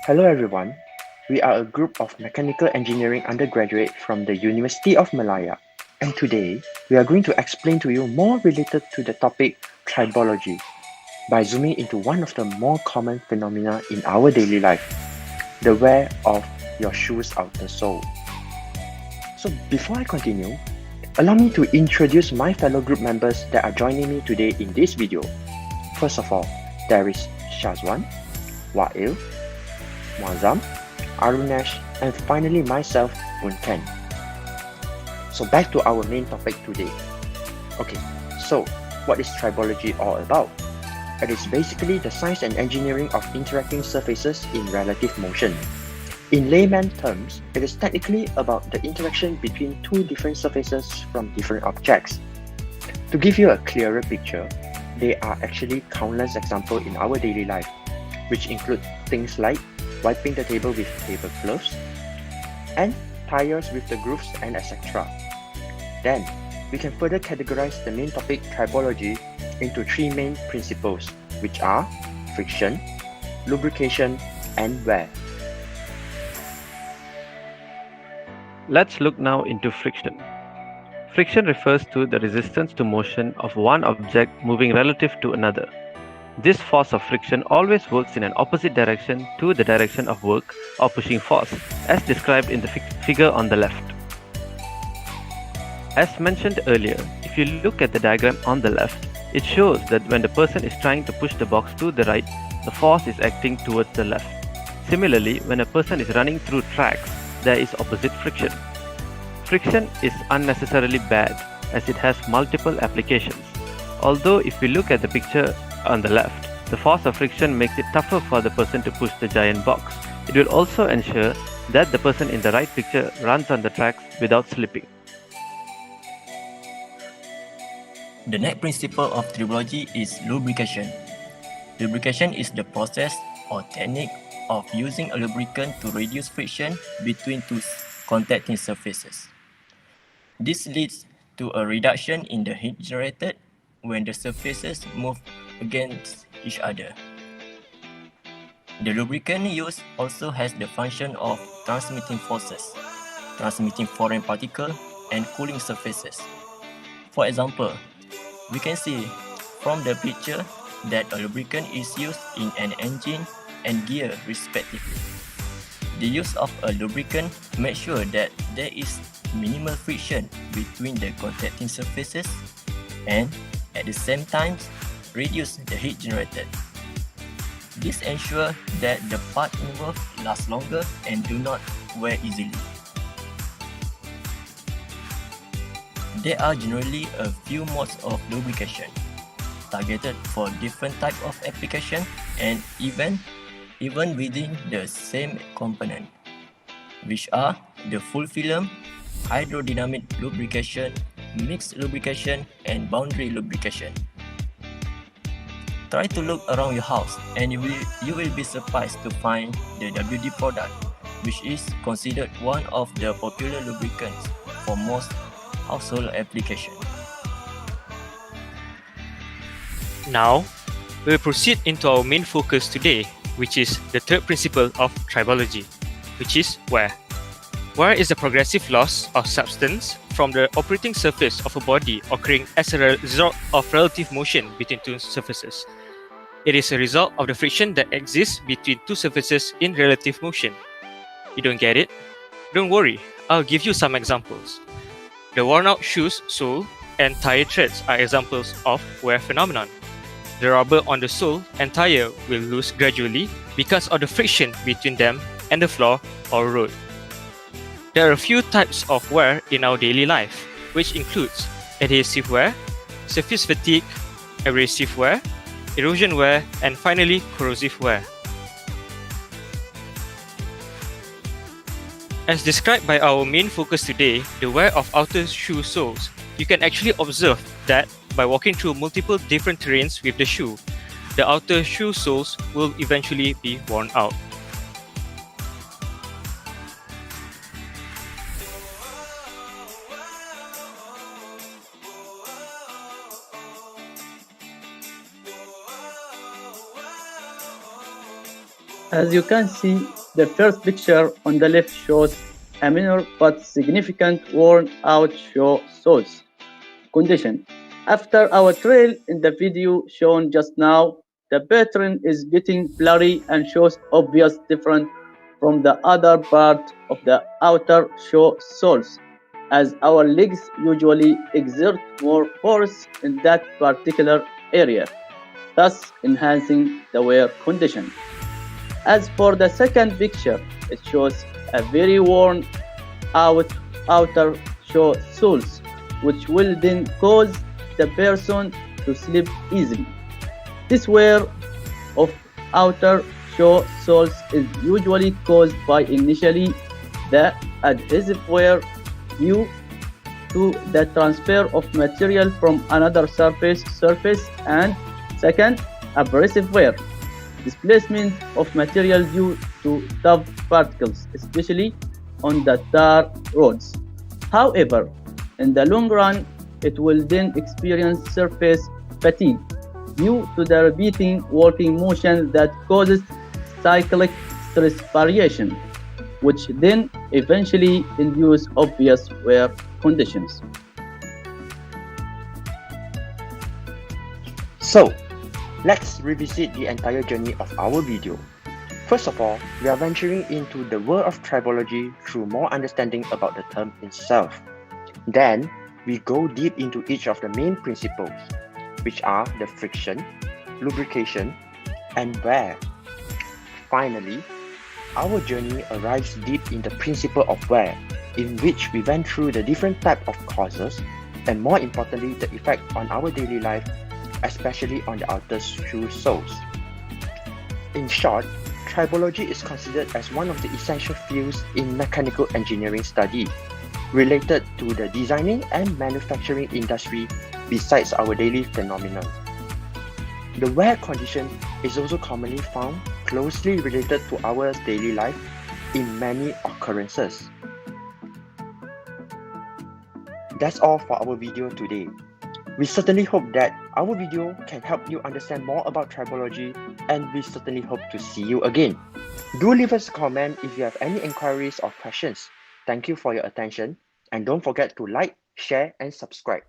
Hello everyone. We are a group of mechanical engineering undergraduates from the University of Malaya, and today we are going to explain to you more related to the topic tribology by zooming into one of the more common phenomena in our daily life, the wear of your shoe's outer sole. So before I continue, allow me to introduce my fellow group members that are joining me today in this video. First of all, there is Shazwan, Wa'il, Muazzam, Arunesh, and finally myself, Bunken. So back to our main topic today. Okay, so what is tribology all about? It is basically the science and engineering of interacting surfaces in relative motion. In layman terms, it is technically about the interaction between two different surfaces from different objects. To give you a clearer picture, there are actually countless examples in our daily life, which include things like wiping the table with tablecloths, and tires with the grooves and etc. Then, we can further categorize the main topic tribology into three main principles, which are friction, lubrication, and wear. Let's look now into friction. Friction refers to the resistance to motion of one object moving relative to another. This force of friction always works in an opposite direction to the direction of work or pushing force, as described in the figure on the left. As mentioned earlier, if you look at the diagram on the left, it shows that when the person is trying to push the box to the right, the force is acting towards the left. Similarly, when a person is running through tracks, there is opposite friction. Friction is unnecessarily bad as it has multiple applications. Although if we look at the picture on the left, the force of friction makes it tougher for the person to push the giant box. It will also ensure that the person in the right picture runs on the tracks without slipping. The next principle of tribology is lubrication. Lubrication is the process or technique of using a lubricant to reduce friction between two contacting surfaces. This leads to a reduction in the heat generated when the surfaces move against each other. The lubricant used also has the function of transmitting forces, transmitting foreign particles, and cooling surfaces. For example, we can see from the picture that a lubricant is used in an engine and gear respectively. The use of a lubricant makes sure that there is minimal friction between the contacting surfaces and at the same time reduce the heat generated. This ensures that the part involved lasts longer and do not wear easily. There are generally a few modes of lubrication targeted for different types of application and even within the same component, which are the full film, hydrodynamic lubrication, mixed lubrication, and boundary lubrication. Try to look around your house and you will be surprised to find the WD product, which is considered one of the popular lubricants for most household applications. Now, we will proceed into our main focus today, which is the third principle of tribology, which is wear. Wear is the progressive loss of substance from the operating surface of a body occurring as a result of relative motion between two surfaces. It is a result of the friction that exists between two surfaces in relative motion. You don't get it? Don't worry, I'll give you some examples. The worn-out shoe's sole and tire treads are examples of wear phenomenon. The rubber on the sole and tire will lose gradually because of the friction between them and the floor or road. There are a few types of wear in our daily life, which includes adhesive wear, surface fatigue, abrasive wear, erosion wear, and finally corrosive wear. As described by our main focus today, the wear of outer shoe soles, you can actually observe that by walking through multiple different terrains with the shoe, the outer shoe soles will eventually be worn out. As you can see, the first picture on the left shows a minor but significant worn out shoe soles condition. After our trail in the video shown just now, the pattern is getting blurry and shows obvious difference from the other part of the outer shoe soles, as our legs usually exert more force in that particular area, thus enhancing the wear condition. As for the second picture, it shows a very worn out outer shoe soles, which will then cause the person to slip easily. This wear of outer shoe soles is usually caused by initially the adhesive wear due to the transfer of material from another surface and second, abrasive wear displacement of material due to tough particles, especially on the tar roads. However, in the long run, it will then experience surface fatigue due to the repeating working motion that causes cyclic stress variation, which then eventually induce obvious wear conditions. So, let's revisit the entire journey of our video. First of all, we are venturing into the world of tribology through more understanding about the term itself. Then, we go deep into each of the main principles, which are the friction, lubrication, and wear. Finally, our journey arrives deep in the principle of wear, in which we went through the different types of causes, and more importantly, the effect on our daily life, especially on the outer shoe soles. In short, tribology is considered as one of the essential fields in mechanical engineering study, related to the designing and manufacturing industry besides our daily phenomenon. The wear condition is also commonly found closely related to our daily life in many occurrences. That's all for our video today. We certainly hope that our video can help you understand more about tribology, and we certainly hope to see you again. Do leave us a comment if you have any inquiries or questions. Thank you for your attention, and don't forget to like, share, and subscribe.